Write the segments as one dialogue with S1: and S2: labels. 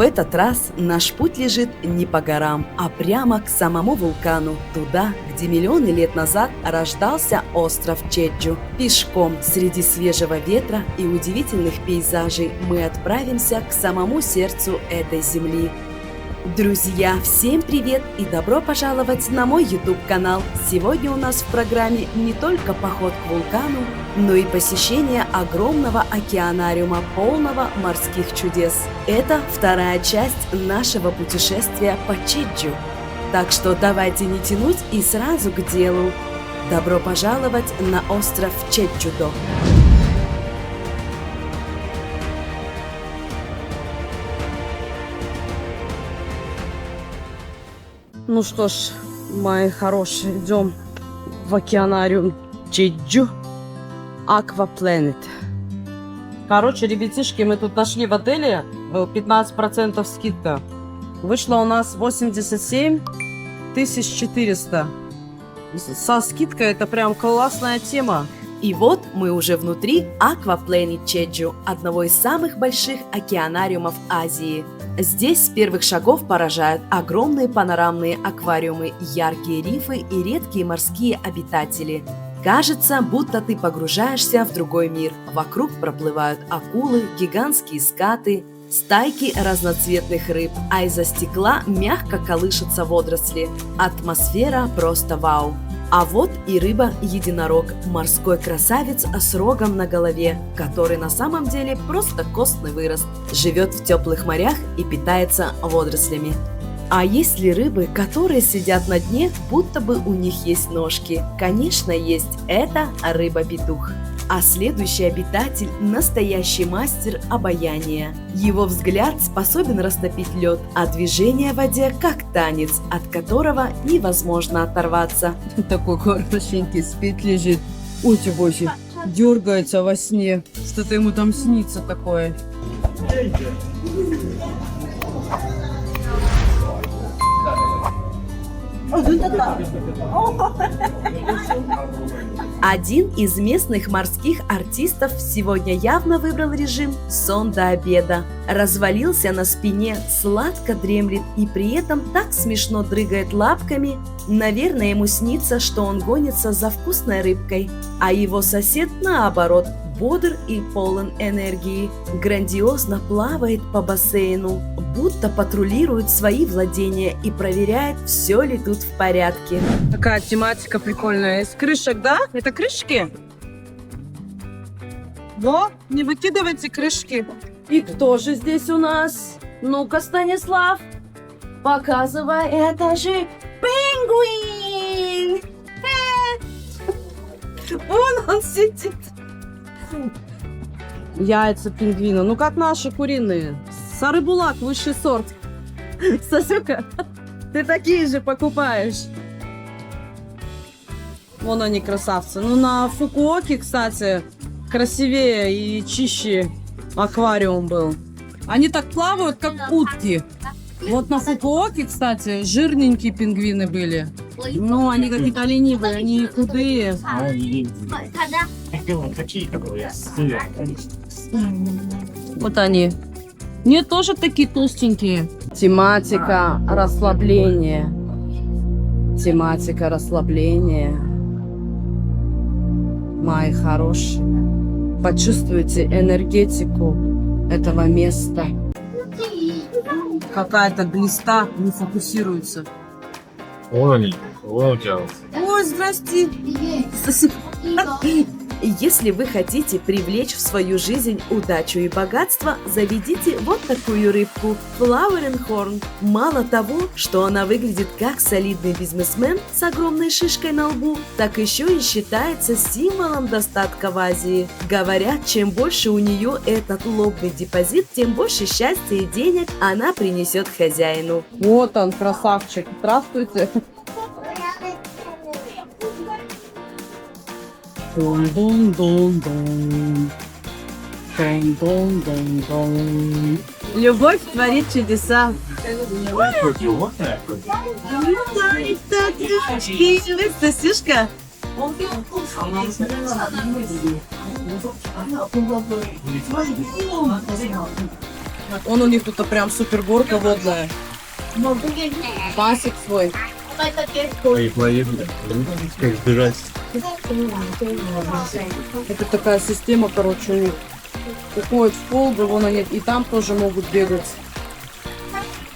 S1: В этот раз наш путь лежит не по горам, а прямо к самому вулкану, туда, где миллионы лет назад рождался остров Чеджу. Пешком среди свежего ветра и удивительных пейзажей мы отправимся к самому сердцу этой земли. Друзья, всем привет и добро пожаловать на мой YouTube-канал. Сегодня у нас в программе не только поход к вулкану, но и посещение огромного океанариума, полного морских чудес. Это вторая часть нашего путешествия по Чеджу. Так что давайте не тянуть и сразу к делу. Добро пожаловать на остров Чеджудо. Ну что ж, мои хорошие, идем в океанариум Чеджу Аквапланет. Короче, ребятишки, мы тут нашли в отеле 15% скидка. Вышло у нас 87 400. Со скидкой это прям классная тема. И вот мы уже внутри Аквапланет Чеджу, одного из самых больших океанариумов Азии. Здесь с первых шагов поражают огромные панорамные аквариумы, яркие рифы и редкие морские обитатели. Кажется, будто ты погружаешься в другой мир. Вокруг проплывают акулы, гигантские скаты, стайки разноцветных рыб, а из-за стекла мягко колышутся водоросли. Атмосфера просто вау! А вот и рыба-единорог, морской красавец с рогом на голове, который на самом деле просто костный вырост, живет в теплых морях и питается водорослями. А есть ли рыбы, которые сидят на дне, будто бы у них есть ножки? Конечно, есть. Это рыба-петух. А следующий обитатель – настоящий мастер обаяния. Его взгляд способен растопить лед, а движение в воде как танец, от которого невозможно оторваться.
S2: Такой хорошенький спит, лежит. Ой, ты боже, дергается во сне. Что-то ему там снится такое.
S1: Один из местных морских артистов сегодня явно выбрал режим сон до обеда. Развалился на спине, сладко дремлет и при этом так смешно дрыгает лапками. Наверное, ему снится, что он гонится за вкусной рыбкой, а его сосед, наоборот, бодр и полон энергии, грандиозно плавает по бассейну, будто патрулирует свои владения и проверяет, все ли тут в порядке.
S2: Такая тематика прикольная. Из крышек, да? Это крышки? Во, не выкидывайте крышки.
S1: И кто же здесь у нас? Ну-ка, Станислав, показывай, это же пингвин!
S2: Вон он сидит. Яйца пингвина. Ну, как наши куриные. Сарыбулак, высший сорт. Сосюка, ты такие же покупаешь. Вон они, красавцы. Ну, на Фукуоке, кстати, красивее и чище аквариум был. Они так плавают, как утки. Вот на Фукуоке, кстати, жирненькие пингвины были. Ну, они какие-то ленивые, они худые. Вот они. Нет, тоже такие толстенькие. Тематика расслабления. Тематика расслабления. Мои хорошие. Почувствуйте энергетику этого места. Какая-то глиста не фокусируется.
S3: Вон они, вон у тебя.
S2: Ой, здрасте.
S1: Если вы хотите привлечь в свою жизнь удачу и богатство, заведите вот такую рыбку – Флауэренхорн. Мало того, что она выглядит как солидный бизнесмен с огромной шишкой на лбу, так еще и считается символом достатка в Азии. Говорят, чем больше у нее этот лобный депозит, тем больше счастья и денег она принесет хозяину.
S2: Вот он, красавчик. Здравствуйте. Любовь творит чудеса. Сосюшка. Он у них тут прям супер горка водная. Басик свой.
S3: Плои, как сбежать.
S2: Это такая система, короче, у них. Уходят в пол, да вон они и там тоже могут бегать.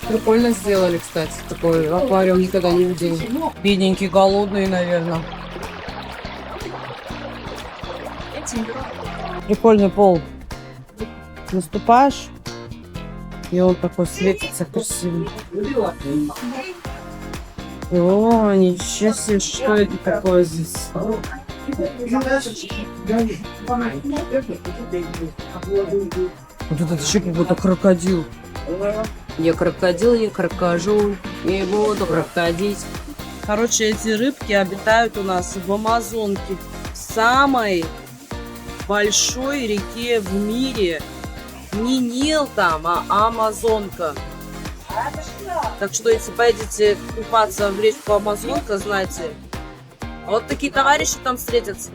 S2: Прикольно сделали, кстати. Такой аквариум никогда не видел. Бедненькие, голодные, наверное. Прикольный пол. Наступаешь, и он такой светится красиво. О, ничего себе, что это такое здесь? Вот этот еще как будто крокодил. Я крокодил, я крокожу, не буду крокодить. Короче, эти рыбки обитают у нас в Амазонке, в самой большой реке в мире. Не Нил там, а Амазонка. Так что, если поедете купаться в речку Амазонка, знайте, вот такие товарищи там встретятся.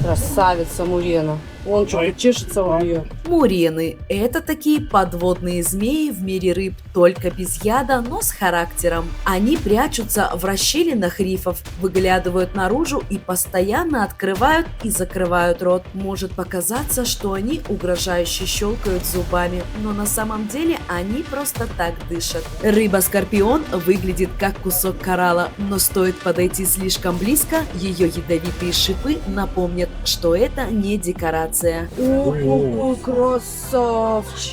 S2: Красавица Мурена. Вон что-то чешется у нее.
S4: Мурены – это такие подводные змеи в мире рыб, только без яда, но с характером. Они прячутся в расщелинах рифов, выглядывают наружу и постоянно открывают и закрывают рот. Может показаться, что они угрожающе щелкают зубами, но на самом деле они просто так дышат. Рыба-скорпион выглядит как кусок коралла, но стоит подойти слишком близко, ее ядовитые шипы напомнят, что это не декорация.
S2: О, красавчик!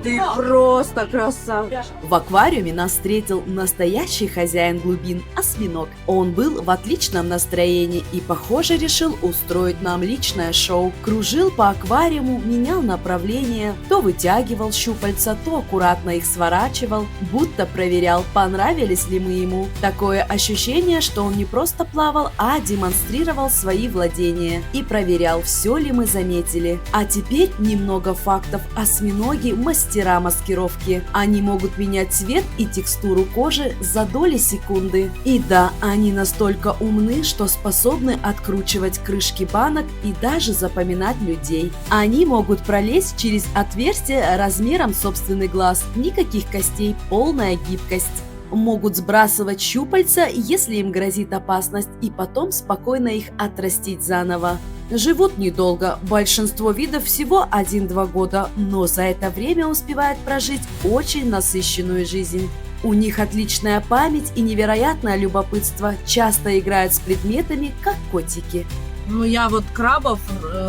S2: Ты просто красавчик!
S4: В аквариуме нас встретил настоящий хозяин глубин – осьминог. Он был в отличном настроении и, похоже, решил устроить нам личное шоу. Кружил по аквариуму, менял направление, то вытягивал щупальца, то аккуратно их сворачивал, будто проверял, понравились ли мы ему. Такое ощущение, что он не просто плавал, а демонстрировал свои владения и проверял, все ли мы заметили. А теперь немного фактов. Осьминоги – мастера маскировки. Они могут менять цвет и текстуру кожи за доли секунды. И да, они настолько умны, что способны откручивать крышки банок и даже запоминать людей. Они могут пролезть через отверстие размером собственный глаз. Никаких костей, полная гибкость. Могут сбрасывать щупальца, если им грозит опасность, и потом спокойно их отрастить заново. Живут недолго, большинство видов всего 1-2 года, но за это время успевают прожить очень насыщенную жизнь. У них отличная память и невероятное любопытство, часто играют с предметами, как котики.
S2: Ну, я вот крабов,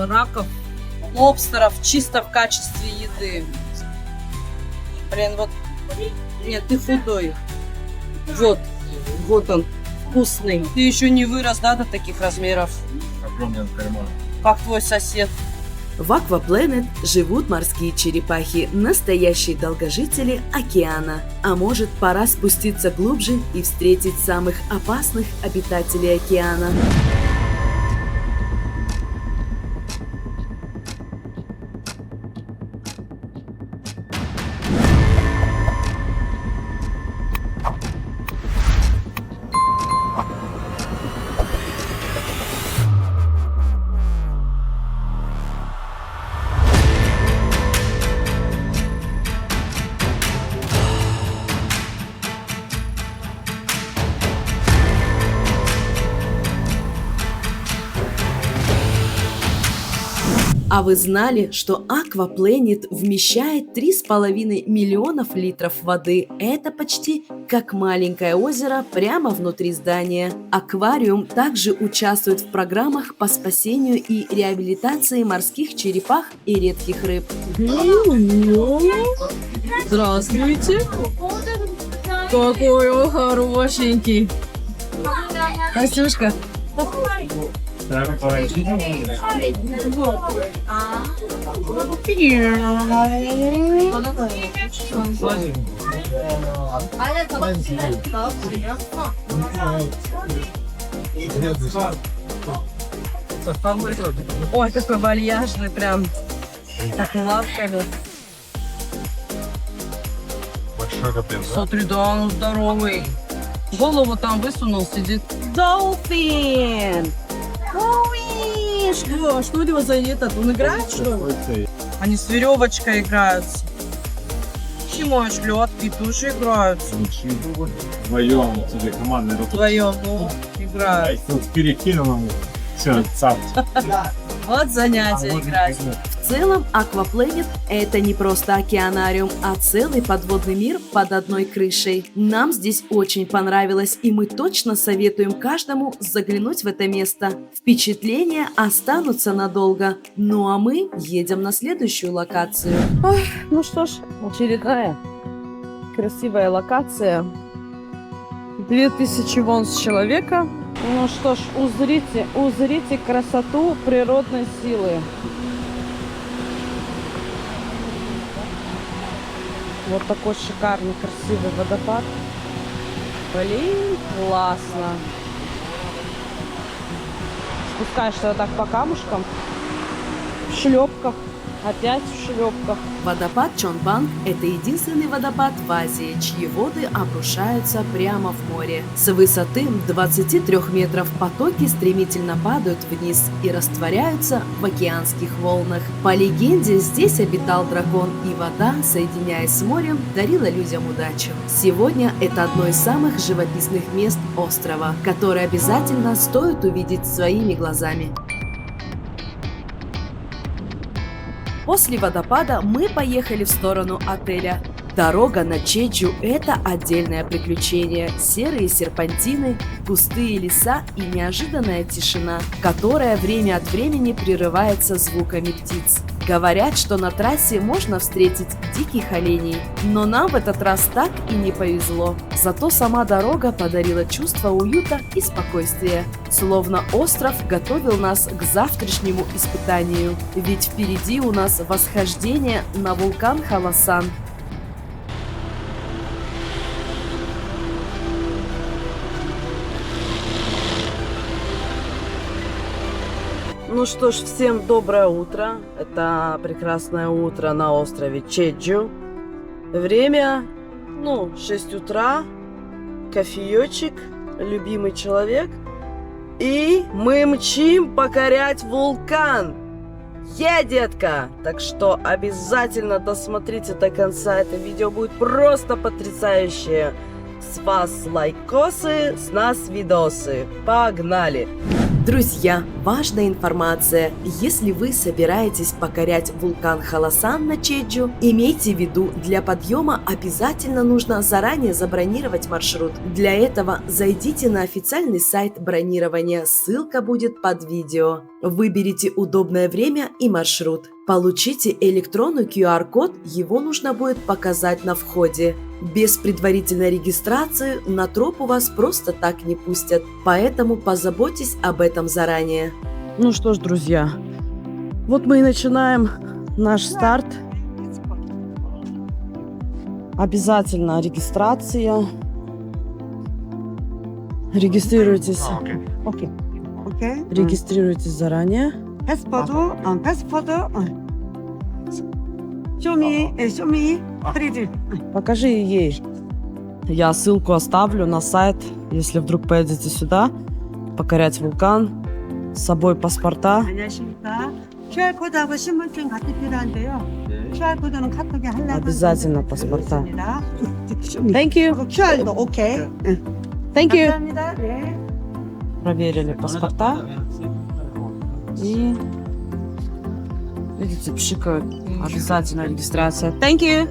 S2: раков, лобстеров чисто в качестве еды. Блин, вот... Нет, ты худой. Вот он, вкусный. Ты еще не вырос, да, до таких размеров?
S3: Огромный карман.
S2: Как твой сосед.
S4: В Аквапланет живут морские черепахи, настоящие долгожители океана. А может, пора спуститься глубже и встретить самых опасных обитателей океана? А вы знали, что Аквапланет вмещает 3,5 миллионов литров воды? Это почти как маленькое озеро прямо внутри здания. Аквариум также участвует в программах по спасению и реабилитации морских черепах и редких рыб.
S2: Здравствуйте. Какой он хорошенький. Костюшка. Ой, какой вальяжный прям. Так лапками.
S3: Большой капец, да?
S2: Смотри, да, он здоровый. Голову там высунул, сидит. Долфин! Ой, что у него за этот? Он играет, что ли? Они с веревочкой играют. Почему аж лёдки тоже играют?
S3: Вдвоем тебе командный руку.
S2: Вдвоем, ну, играют.
S3: Перекинул ему. Все, цап.
S2: Вот занятие играть.
S4: В целом, Аквапланет – это не просто океанариум, а целый подводный мир под одной крышей. Нам здесь очень понравилось, и мы точно советуем каждому заглянуть в это место. Впечатления останутся надолго. Ну а мы едем на следующую локацию.
S1: Ну что ж, очередная красивая локация. 2000 вон с человека. Ну что ж, узрите красоту природной силы. Вот такой шикарный, красивый водопад. Блин, классно. Спускаешься вот так по камушкам, в шлепках, опять в шлепках.
S4: Водопад Чонбанг – это единственный водопад в Азии, чьи воды обрушаются прямо в море. С высоты 23 метров потоки стремительно падают вниз и растворяются в океанских волнах. По легенде, здесь обитал дракон, и вода, соединяясь с морем, дарила людям удачу. Сегодня это одно из самых живописных мест острова, которое обязательно стоит увидеть своими глазами. После водопада мы поехали в сторону отеля. Дорога на Чеджу – это отдельное приключение. Серые серпантины, густые леса и неожиданная тишина, которая время от времени прерывается звуками птиц. Говорят, что на трассе можно встретить диких оленей, но нам в этот раз так и не повезло. Зато сама дорога подарила чувство уюта и спокойствия. Словно остров готовил нас к завтрашнему испытанию, ведь впереди у нас восхождение на вулкан Халасан.
S1: Ну что ж, всем доброе утро. Это прекрасное утро на острове Чеджу. Время, 6 утра. Кофеечек, любимый человек. И мы мчим покорять вулкан. Детка! Так что обязательно досмотрите до конца. Это видео будет просто потрясающее. С вас лайкосы, с нас видосы. Погнали!
S4: Друзья, важная информация. Если вы собираетесь покорять вулкан Халасан на Чеджу, имейте в виду, для подъема обязательно нужно заранее забронировать маршрут. Для этого зайдите на официальный сайт бронирования, ссылка будет под видео. Выберите удобное время и маршрут. Получите электронный QR-код, его нужно будет показать на входе. Без предварительной регистрации на тропу вас просто так не пустят, поэтому позаботьтесь об этом заранее.
S1: Ну что ж, друзья, вот мы и начинаем наш старт. Обязательно регистрация. Регистрируйтесь.
S5: 오케이.
S1: Регистрируйтесь заранее.
S5: 패스포드. 쇼미, 3D.
S1: Покажи ей. Я ссылку оставлю на сайт, если вдруг поедете сюда, покорять вулкан, с собой паспорта.
S5: 안녕하십니까. QR코드하고 신분증 같이 필요한데요. QR코드는 카톡에 하려고
S1: Обязательно паспорта.
S5: 있습니다.
S1: Thank you.
S5: QR도 오케이.
S1: Thank you.
S5: 감사합니다. 네.
S1: Проверили паспорта. И видите, пшикают. Обязательно регистрация. Thank you.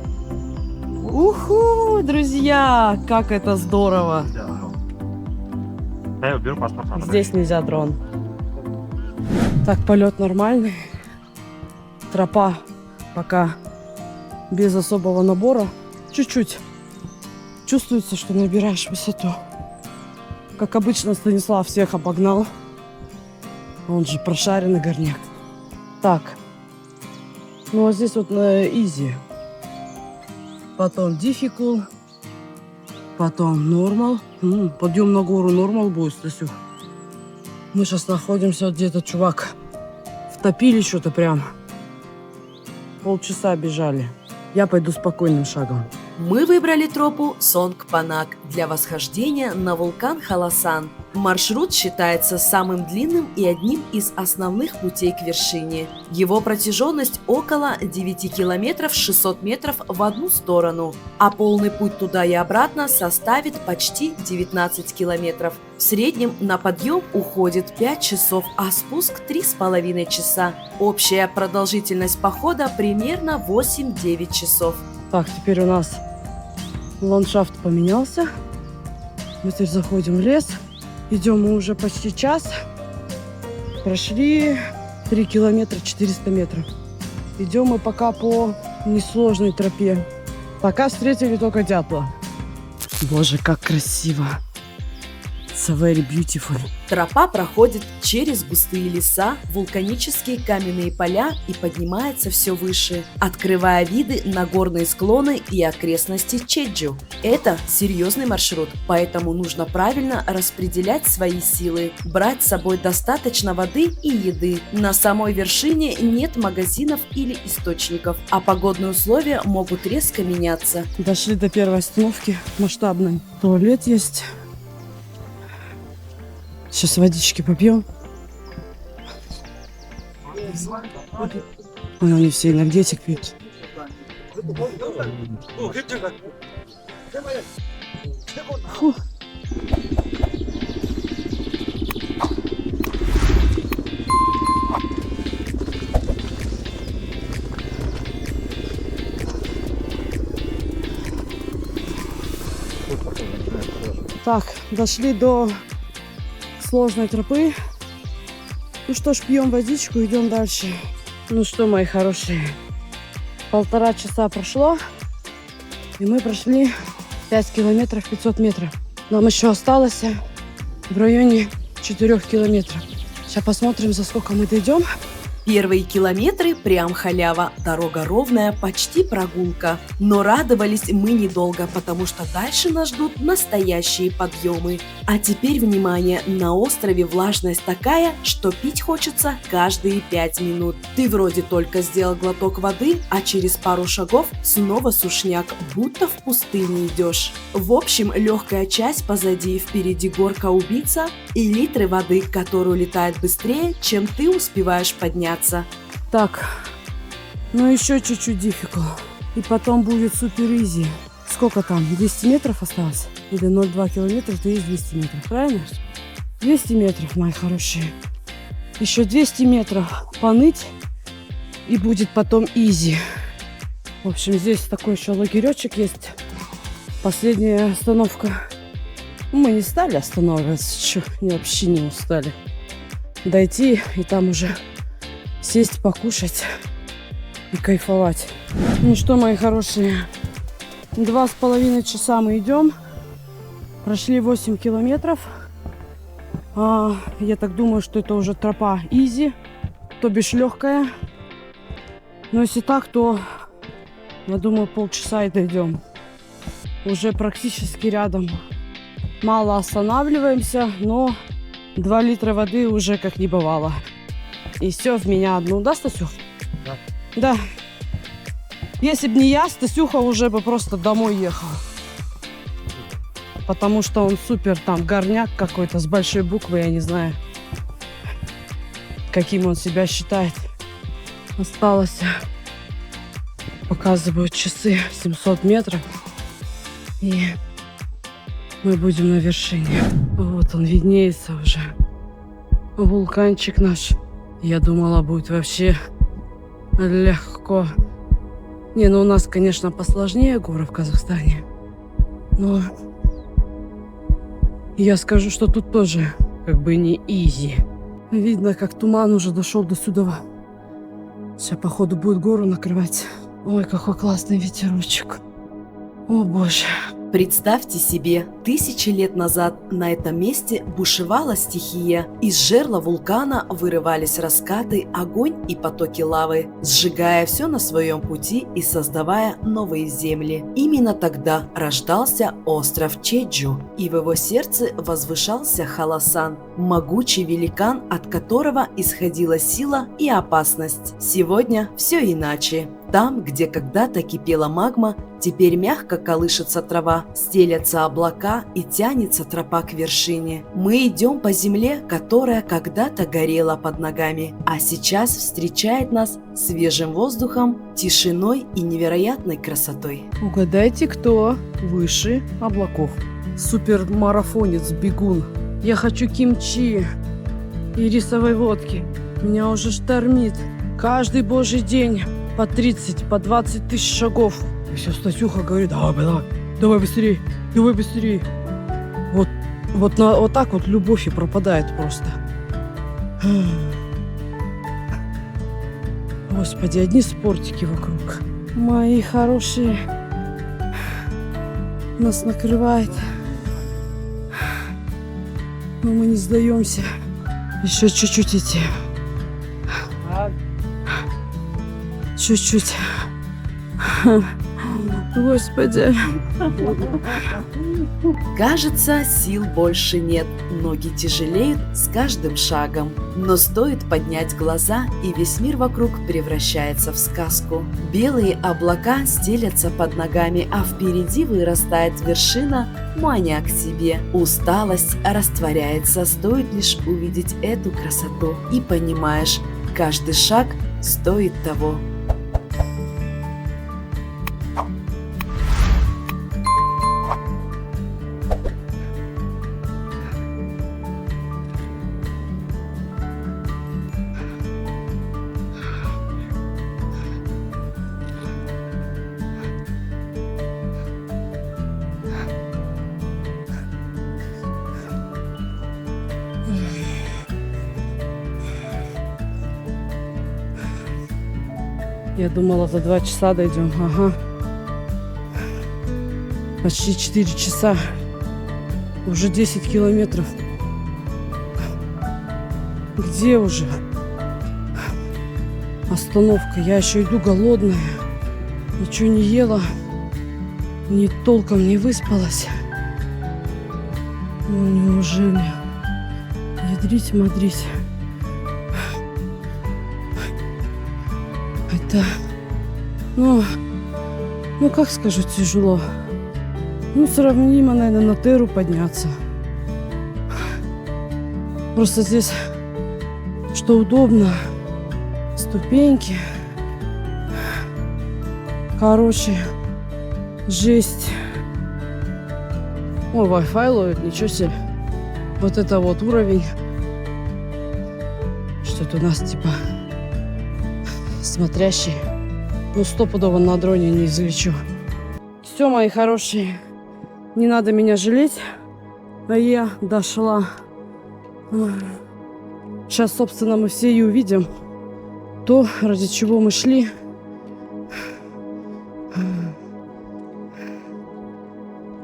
S1: Уху, друзья, как это здорово.
S3: Я беру паспорт.
S1: Здесь нельзя дрон. Так, полет нормальный. Тропа пока без особого набора. Чуть-чуть. Чувствуется, что набираешь высоту. Как обычно, Станислав всех обогнал. Он же прошаренный горняк. Так. Ну, а здесь вот на easy. Потом difficult. Потом normal. Подъем на гору normal будет, Стасюх. Мы сейчас находимся где-то, чувак. Втопили что-то прям. Полчаса бежали. Я пойду спокойным шагом.
S4: Мы выбрали тропу Сонгпанак для восхождения на вулкан Халасан. Маршрут считается самым длинным и одним из основных путей к вершине. Его протяженность около 9 километров 600 метров в одну сторону, а полный путь туда и обратно составит почти 19 километров. В среднем на подъем уходит 5 часов, а спуск 3,5 часа. Общая продолжительность похода примерно 8-9 часов.
S2: Так, теперь у нас ландшафт поменялся. Мы теперь заходим в лес. Идем мы уже почти час. Прошли 3 километра 400 метров. Идем мы пока по несложной тропе. Пока встретили только дятла. Боже, как красиво. It's very beautiful.
S4: Тропа проходит через густые леса, вулканические каменные поля и поднимается все выше, открывая виды на горные склоны и окрестности Чеджу. Это серьезный маршрут, поэтому нужно правильно распределять свои силы, брать с собой достаточно воды и еды. На самой вершине нет магазинов или источников, а погодные условия могут резко меняться.
S2: Дошли до первой остановки масштабной. Туалет есть. Сейчас водички попьем. Вон они все энергетик пьют. Фу. Так, дошли до сложной тропы. Ну что ж, пьем водичку, идем дальше. Ну что, мои хорошие, 1,5 часа прошло, и мы прошли 5 километров 500 метров. Нам еще осталось в районе 4 километров. Сейчас посмотрим, за сколько мы дойдем.
S4: Первые километры прям халява, дорога ровная, почти прогулка. Но радовались мы недолго, потому что дальше нас ждут настоящие подъемы. А теперь внимание, на острове влажность такая, что пить хочется каждые 5 минут. Ты вроде только сделал глоток воды, а через пару шагов снова сушняк, будто в пустыне идешь. В общем, легкая часть позади, впереди горка убийца и литры воды, которая улетает быстрее, чем ты успеваешь подняться.
S2: Так, ну еще чуть-чуть difficult. И потом будет супер изи. Сколько там? 200 метров осталось? Или 0,2 километра, то есть 200 метров, правильно? 200 метров, мои хорошие. Еще 200 метров поныть, и будет потом изи. В общем, здесь такой еще лагеречек есть. Последняя остановка. Мы не стали останавливаться, чё, вообще не устали. Дойти и там уже сесть, покушать и кайфовать. Ну что, мои хорошие, 2,5 часа мы идем. Прошли 8 километров. Я так думаю, что это уже тропа изи, то бишь легкая. Но если так, то, я думаю, полчаса и дойдем. Уже практически рядом. Мало останавливаемся, но 2 литра воды уже как не бывало. И все в меня одну. Да, Стасюх?
S3: Да.
S2: Да. Если бы не я, Стасюха уже бы просто домой ехал. Потому что он супер там горняк какой-то с большой буквы, я не знаю, каким он себя считает. Осталось, показывают часы, 700 метров. И мы будем на вершине. Вот он виднеется уже. Вулканчик наш. Я думала, будет вообще легко. Не, ну у нас, конечно, посложнее горы в Казахстане. Но я скажу, что тут тоже как бы не изи. Видно, как туман уже дошел до сюда. Сейчас, походу, будет гору накрывать. Ой, какой классный ветерочек. О, боже.
S4: Представьте себе, 1000 лет назад на этом месте бушевала стихия. Из жерла вулкана вырывались раскаты, огонь и потоки лавы, сжигая все на своем пути и создавая новые земли. Именно тогда рождался остров Чеджу, и в его сердце возвышался Халасан, могучий великан, от которого исходила сила и опасность. Сегодня все иначе. Там, где когда-то кипела магма, теперь мягко колышется трава, стелятся облака и тянется тропа к вершине. Мы идем по земле, которая когда-то горела под ногами, а сейчас встречает нас свежим воздухом, тишиной и невероятной красотой.
S2: Угадайте, кто выше облаков? Супермарафонец, бегун. Я хочу кимчи и рисовой водки. Меня уже штормит. Каждый божий день по 30, по 20 тысяч шагов. И все, Стасюха говорит, давай быстрее, давай быстрее. Вот так вот любовь и пропадает просто. Господи, одни спортики вокруг. Мои хорошие. Нас накрывает. Но мы не сдаемся. Еще чуть-чуть идти. Чуть-чуть. Господи.
S4: Кажется, сил больше нет, ноги тяжелеют с каждым шагом. Но стоит поднять глаза, и весь мир вокруг превращается в сказку. Белые облака стелятся под ногами, а впереди вырастает вершина, маня к себе. Усталость растворяется, стоит лишь увидеть эту красоту. И понимаешь, каждый шаг стоит того.
S2: Я думала, за 2 часа дойдем. Ага. Почти 4 часа. Уже 10 километров. Где уже остановка? Я еще иду голодная. Ничего не ела. Ни толком не выспалась. Ну неужели? Ядрить-мадрить. Это, ну, как скажу, тяжело. Ну, сравнимо, наверное, на Теру подняться. Просто здесь, что удобно, ступеньки. Короче, жесть. Ой, Wi-Fi ловит, ничего себе. Вот это вот уровень. Что-то у нас типа... смотрящий. Ну, стопудово на дроне не излечу. Все, мои хорошие, не надо меня жалеть. А я дошла. Сейчас, собственно, мы все и увидим то, ради чего мы шли.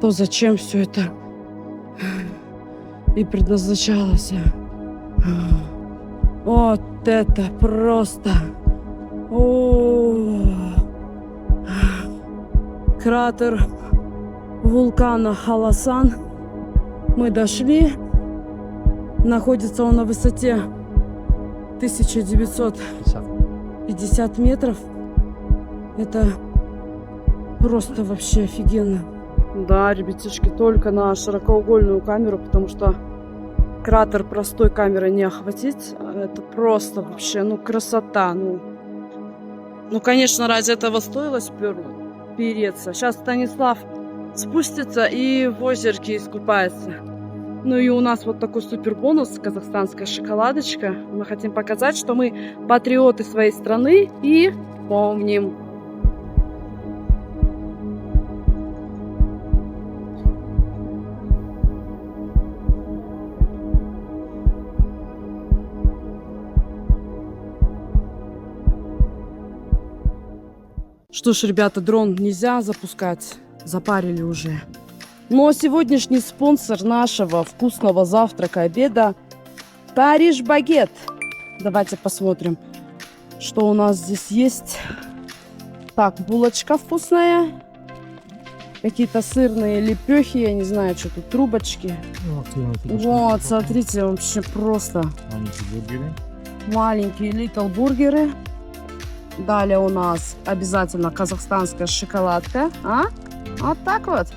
S2: То, зачем все это и предназначалось. Вот это просто... Кратер вулкана Халасан. Мы дошли. Находится он на высоте 1950 метров. Это просто вообще офигенно. Да, ребятишки, только на широкоугольную камеру, потому что кратер простой камерой не охватить. Это просто вообще, ну, красота. Ну, конечно, ради этого стоило переться. Сейчас Станислав спустится и в озерке искупается. Ну и у нас вот такой супер бонус, казахстанская шоколадочка. Мы хотим показать, что мы патриоты своей страны и помним. Что ж, ребята, дрон нельзя запускать. Запарили уже. Но сегодняшний спонсор нашего вкусного завтрака, обеда – Париж Багет. Давайте посмотрим, что у нас здесь есть. Так, булочка вкусная. Какие-то сырные лепехи, я не знаю, что тут, трубочки. Вот, смотрите, вообще просто.
S3: Маленькие бургеры.
S2: Маленькие little бургеры. Далее у нас обязательно казахстанская шоколадка. А? Вот так вот.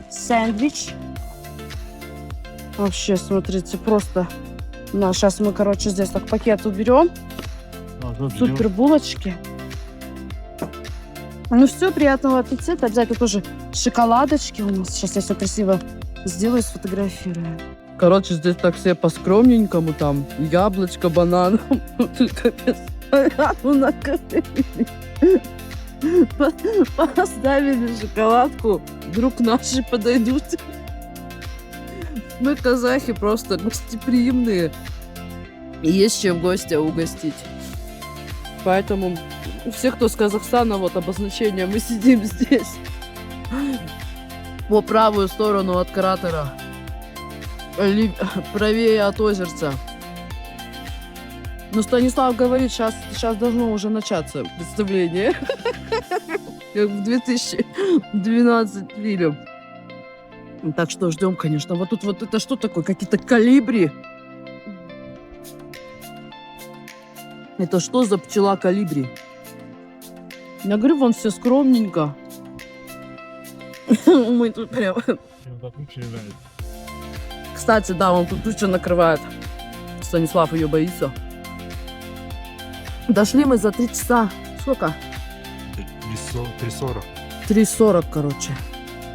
S2: Сэндвич. Вообще, смотрите, просто... Ну, сейчас мы, короче, здесь так пакет уберем. Супер булочки. Ну все, приятного аппетита. Обязательно тоже шоколадочки у нас. Сейчас я все красиво сделаю, сфотографирую. Короче, здесь так все по-скромненькому. Там яблочко, банан. Капец. Поставили шоколадку. Вдруг наши подойдут. Мы, казахи, просто гостеприимные. И есть чем гостя угостить. Поэтому у всех, кто с Казахстана, вот обозначение, мы сидим здесь. По правую сторону от кратера. Правее от озерца. Ну, Станислав говорит, сейчас должно уже начаться представление. Как в 2012 фильм. Так что ждем, конечно. Вот тут вот это что такое? Какие-то колибри? Это что за пчела колибри? Я говорю, вон все скромненько. Мы тут прям... Кстати, да, он тут туча накрывает. Станислав ее боится. Дошли мы за 3 часа. Сколько?
S3: 3:40.
S2: 3:40, короче.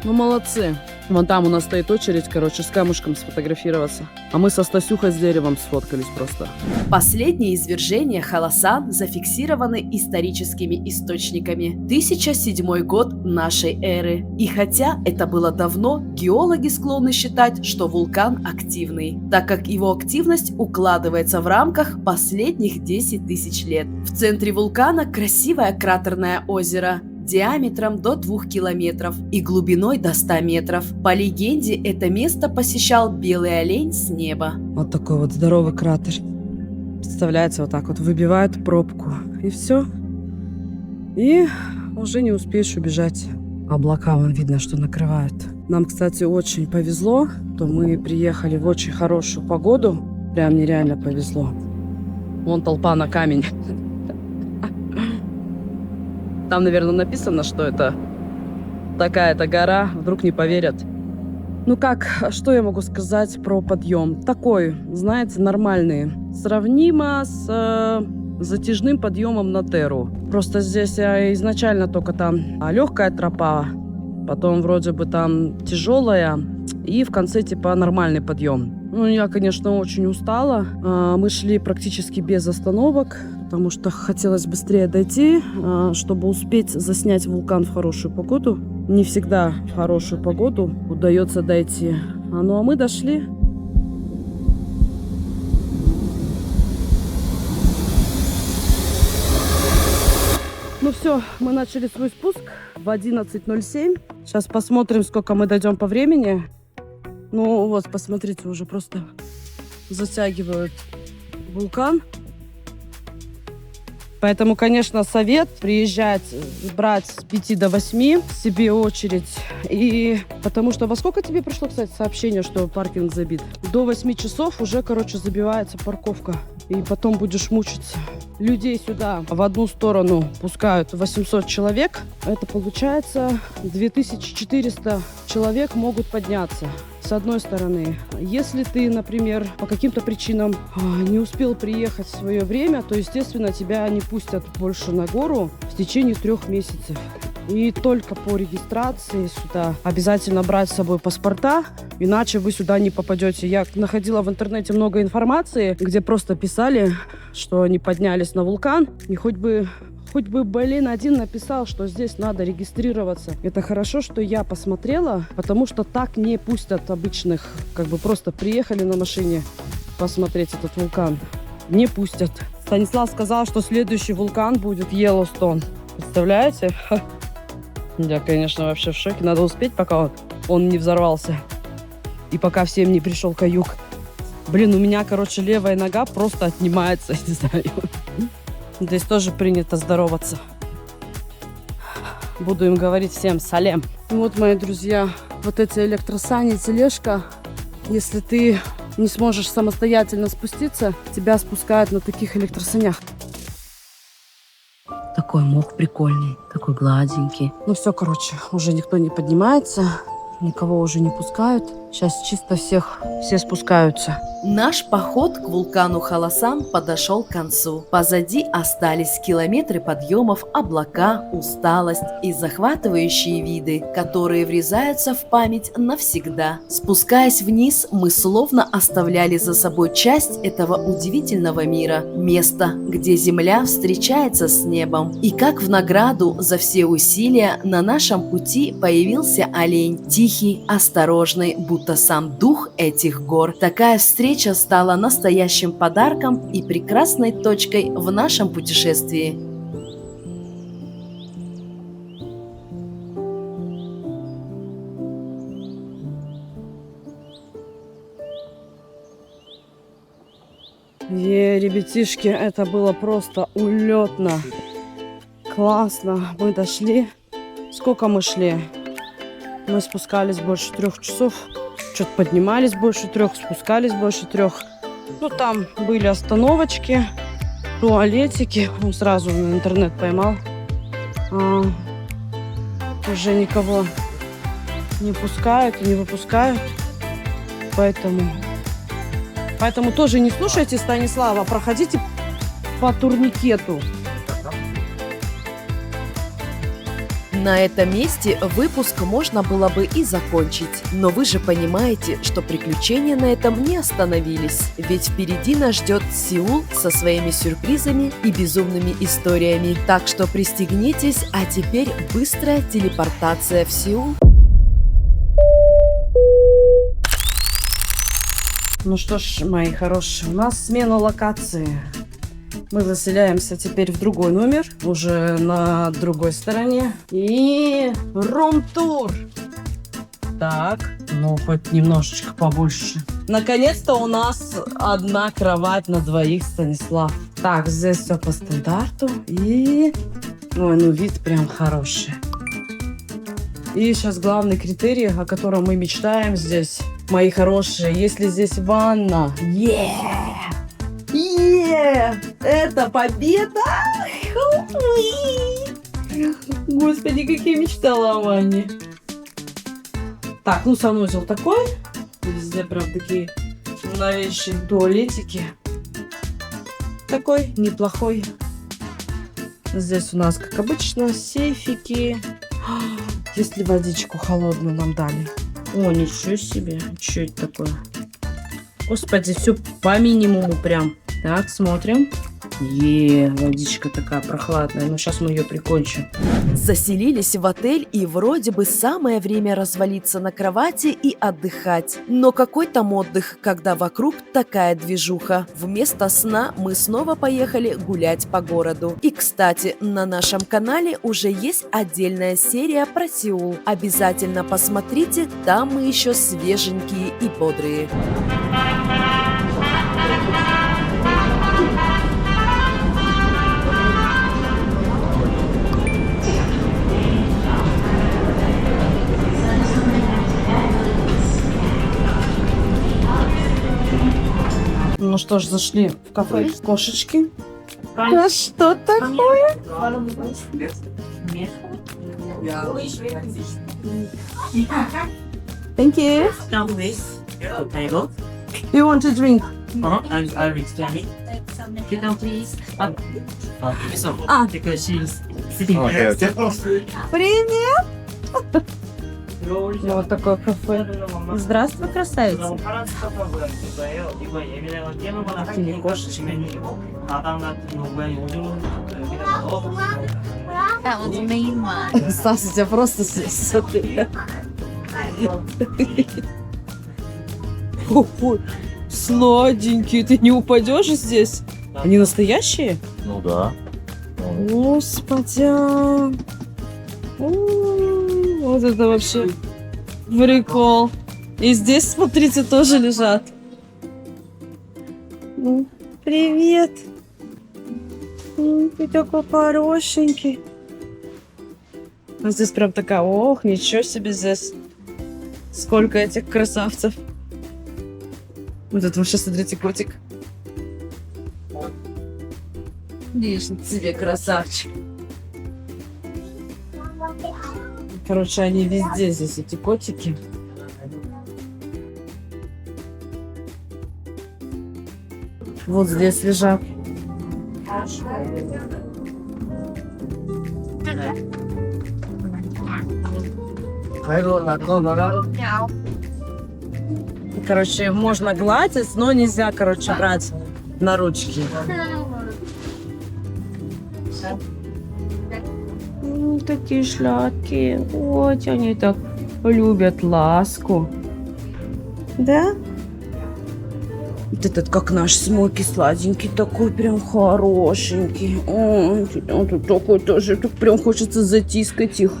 S2: Ну, молодцы. Вон там у нас стоит очередь, короче, с камушком сфотографироваться. А мы со Стасюхой с деревом сфоткались просто.
S4: Последние извержения Холосан зафиксированы историческими источниками. 1007 год нашей эры. И хотя это было давно, геологи склонны считать, что вулкан активный, так как его активность укладывается в рамках последних 10 тысяч лет. В центре вулкана красивое кратерное озеро диаметром до 2 километров и глубиной до 100 метров. По легенде, это место посещал белый олень с неба.
S2: Вот такой вот здоровый кратер. Представляете, вот так вот выбивает пробку. И все. И уже не успеешь убежать. Облака, вон видно, что накрывают. Нам, кстати, очень повезло, что мы приехали в очень хорошую погоду. Прям нереально повезло. Вон толпа на камень. Там, наверное, написано, что это такая-то гора. Вдруг не поверят. Ну как, что я могу сказать про подъем? Такой, знаете, нормальный. Сравнимо с затяжным подъемом на Теру. Просто здесь изначально только там легкая тропа, потом вроде бы там тяжелая, и в конце типа нормальный подъем. Ну, я, конечно, очень устала. Мы шли практически без остановок, потому что хотелось быстрее дойти, чтобы успеть заснять вулкан в хорошую погоду. Не всегда в хорошую погоду удается дойти. Ну, а мы дошли. Ну все, мы начали свой спуск в 11:07. Сейчас посмотрим, сколько мы дойдем по времени. Ну вот, посмотрите, уже просто затягивают вулкан. Поэтому, конечно, совет приезжать, брать с 5 до 8 себе очередь. И потому что во сколько тебе пришло, кстати, сообщение, что паркинг забит? До 8 часов уже, короче, забивается парковка. И потом будешь мучиться. Людей сюда в одну сторону пускают 800 человек. Это получается 2400 человек могут подняться. С одной стороны, если ты, например, по каким-то причинам не успел приехать в свое время, то, естественно, тебя не пустят больше на гору в течение 3 месяцев. И только по регистрации сюда обязательно брать с собой паспорта, иначе вы сюда не попадете. Я находила в интернете много информации, где просто писали, что они поднялись на вулкан, и хоть бы, блин, один написал, что здесь надо регистрироваться. Это хорошо, что я посмотрела, потому что так не пустят обычных, как бы просто приехали на машине посмотреть этот вулкан. Не пустят. Станислав сказал, что следующий вулкан будет Йеллоустон. Представляете? Я, конечно, вообще в шоке. Надо успеть, пока он не взорвался. И пока всем не пришел каюк. Блин, у меня, короче, левая нога просто отнимается, не знаю. Здесь тоже принято здороваться. Буду им говорить всем салем. Вот, мои друзья, вот эти электросани, тележка. Если ты не сможешь самостоятельно спуститься, тебя спускают на таких электросанях.
S1: какой мох прикольный, такой гладенький. Ну все, короче, уже никто не поднимается, никого уже не пускают. Сейчас чисто все спускаются.
S4: Наш поход к вулкану Халасан подошел к концу. Позади остались километры подъемов, облака, усталость и захватывающие виды, которые врезаются в память навсегда. Спускаясь вниз, мы словно оставляли за собой часть этого удивительного мира. Место, где земля встречается с небом. И как в награду за все усилия на нашем пути появился олень. Тихий, осторожный, будто сам дух этих гор. Такая встреча стала настоящим подарком и прекрасной точкой в нашем путешествии.
S1: Ребятишки, это было просто улетно. Классно. Мы дошли. Сколько мы шли? Мы спускались больше 3 часов. Что-то поднимались больше 3, спускались больше 3. Ну, там были остановочки, туалетики. Он сразу на интернет поймал. Уже никого не пускают и не выпускают. Поэтому тоже не слушайте Станислава, проходите по турникету.
S4: На этом месте выпуск можно было бы и закончить. Но вы же понимаете, что приключения на этом не остановились. Ведь впереди нас ждет Сеул со своими сюрпризами и безумными историями. Так что пристегнитесь, а теперь быстрая телепортация в Сеул.
S1: Ну что ж, мои хорошие, у нас смена локации. Мы заселяемся теперь в другой номер, уже на другой стороне. И рум-тур. Так, ну хоть немножечко побольше. Наконец-то у нас одна кровать на 2, Станислав. Так, здесь все по стандарту. И... Ой, ну вид прям хороший. И сейчас главный критерий, о котором мы мечтаем здесь, мои хорошие, если здесь ванна. Это победа! Господи, как я мечтала о ванне. Так, ну санузел такой. Везде прям такие новейшие туалетики. Такой неплохой. Здесь у нас, как обычно, сейфики. Если водичку холодную нам дали. О, ничего себе. Что это такое? Господи, все по минимуму прям. Так, смотрим. Водичка такая прохладная. Ну, сейчас мы ее прикончим.
S4: Заселились в отель, и вроде бы самое время развалиться на кровати и отдыхать. Но какой там отдых, когда вокруг такая движуха? Вместо сна мы снова поехали гулять по городу. И, кстати, на нашем канале уже есть отдельная серия про Сеул. Обязательно посмотрите, там мы еще свеженькие и бодрые.
S1: Ну что ж, зашли в кафе кошечки. А что такое? Thank you.
S6: Down please. Table.
S1: You want to drink?
S6: I'll explain. Sit down please. So, because she's sitting there.
S1: Привет! Вот такое кафе. Здравствуй, красавица. Такие кошечки.
S7: That was the main one.
S1: Стас, у тебя просто смотри. Ой, сладенькие, ты не упадешь здесь? Они настоящие?
S3: Ну да.
S1: Господи. Вот это вообще прикол. И здесь, смотрите, тоже лежат. Ну, привет. Ты такой хорошенький. А здесь прям такая, ох, ничего себе здесь. Сколько этих красавцев. Вот это вообще, смотрите, котик. Лишь тебе, красавчик.
S2: Короче, они везде здесь, эти котики. Вот здесь лежат. Короче, можно гладить, но нельзя, короче, брать на ручки. Такие шляпки. Вот они так любят ласку. Да? Вот этот как наш Смоки, сладенький такой, прям хорошенький. Он тут такой тоже, тут прям хочется затискать их.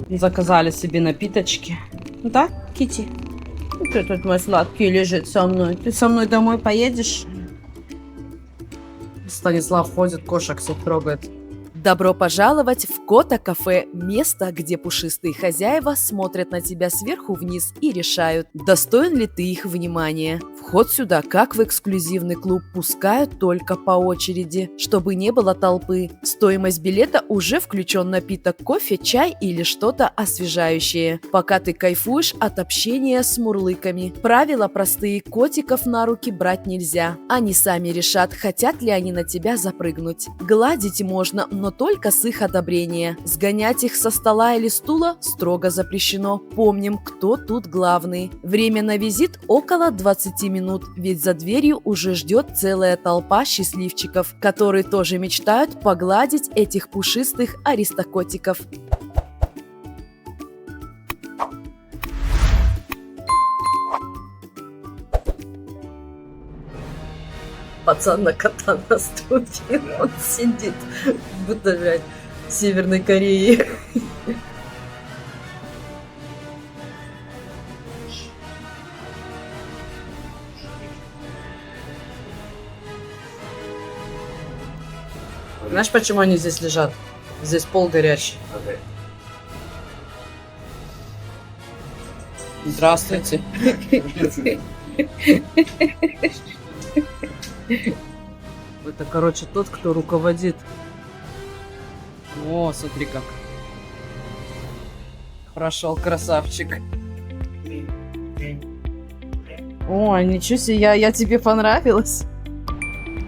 S2: Заказали себе напиточки. Да, Кити? Ты тут мой сладкий лежит со мной. Ты со мной домой поедешь? Станислав ходит, кошек всех трогает.
S4: Добро пожаловать в Кота-кафе, место, где пушистые хозяева смотрят на тебя сверху вниз и решают, достоин ли ты их внимания. Вход сюда, как в эксклюзивный клуб, пускают только по очереди, чтобы не было толпы. Стоимость билета уже включен напиток, кофе, чай или что-то освежающее, пока ты кайфуешь от общения с мурлыками. Правила простые: котиков на руки брать нельзя. Они сами решат, хотят ли они на тебя запрыгнуть. Гладить можно, но только с их одобрения. Сгонять их со стола или стула строго запрещено. Помним, кто тут главный. Время на визит около 20 минут, ведь за дверью уже ждет целая толпа счастливчиков, которые тоже мечтают погладить этих пушистых аристокотиков.
S2: Пацан на кота наступил, он сидит, будто, блядь, в Северной Корее. Знаешь, почему они здесь лежат? Здесь пол горячий. Здравствуйте. Это, короче, тот, кто руководит. О, смотри как. Прошел красавчик. О, ничего себе, я тебе понравилась.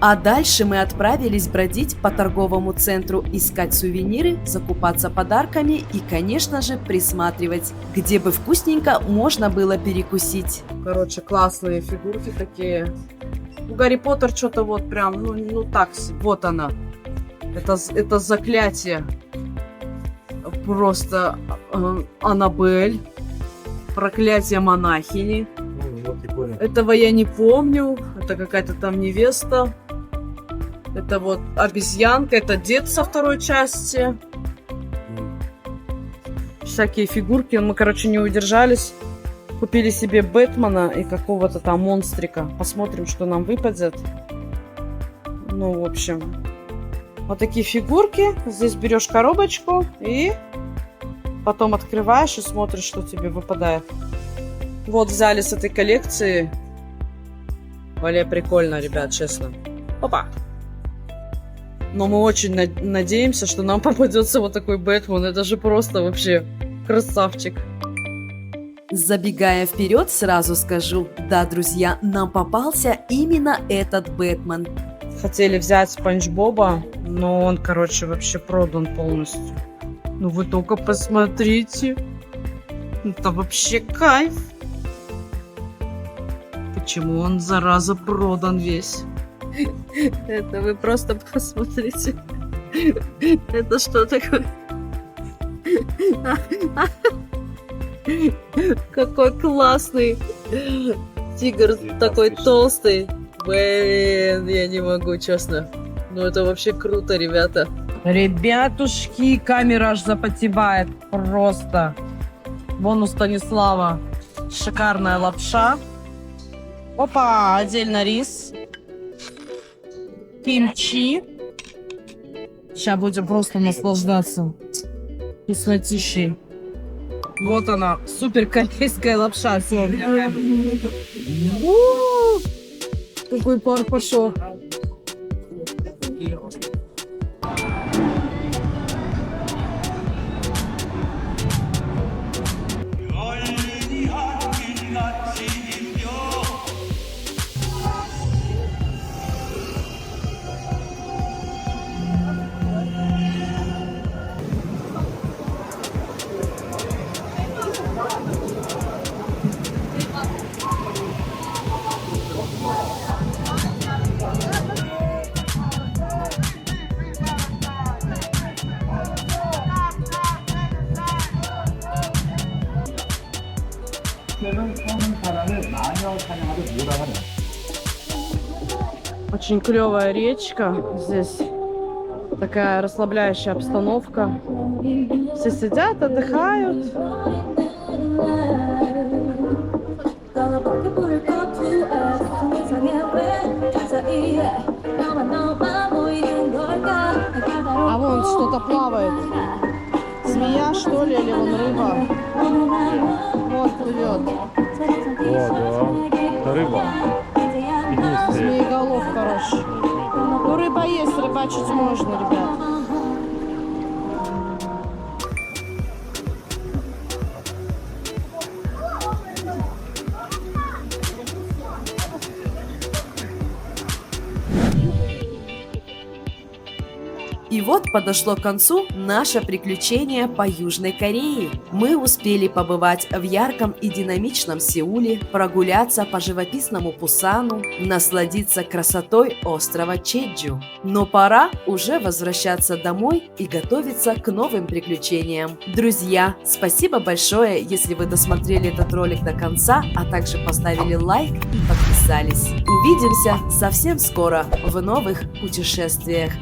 S4: А дальше мы отправились бродить по торговому центру, искать сувениры, закупаться подарками и, конечно же, присматривать, где бы вкусненько можно было перекусить.
S2: Короче, классные фигурки такие. Гарри Поттер что-то вот прям, ну так, вот она. Это заклятие. Просто Аннабель. Проклятие монахини. Этого я не помню. Это какая-то там невеста. Это вот обезьянка. Это дед со второй части. Всякие фигурки. Мы, короче, не удержались. Купили себе Бэтмена и какого-то там монстрика. Посмотрим, что нам выпадет. Ну, в общем. Вот такие фигурки. Здесь берешь коробочку и потом открываешь и смотришь, что тебе выпадает. Вот взяли с этой коллекции. Более прикольно, ребят, честно. Опа! Но мы очень надеемся, что нам попадется вот такой Бэтмен. Это же просто вообще красавчик.
S4: Забегая вперед, сразу скажу, да, друзья, нам попался именно этот Бэтмен.
S2: Хотели взять Спанч Боба, но он, короче, вообще продан полностью. Ну вы только посмотрите. Это вообще кайф. Почему он, зараза, продан весь? Это вы просто посмотрите. Это что такое? Какой классный тигр, такой толстый. Блин, я не могу, честно. Ну это вообще круто, ребята. Ребятушки, камера аж запотевает просто. Вон у Станислава шикарная лапша. Опа, отдельно рис. Кимчи. Сейчас будем просто наслаждаться вкуснотищей. Вот она, супер корейская лапша сегодня. Какой пар пошел.
S1: Очень клевая речка здесь. Такая расслабляющая обстановка. Все сидят, отдыхают. А вон что-то плавает. Змея, что ли, или вон рыба? Вот плывет.
S3: Рыба.
S1: Змееголов, короче. Ну, рыба есть, рыбачить можно, ребят.
S4: И вот подошло к концу наше приключение по Южной Корее. Мы успели побывать в ярком и динамичном Сеуле, прогуляться по живописному Пусану, насладиться красотой острова Чеджу. Но пора уже возвращаться домой и готовиться к новым приключениям. Друзья, спасибо большое, если вы досмотрели этот ролик до конца, а также поставили лайк и подписались. Увидимся совсем скоро в новых путешествиях.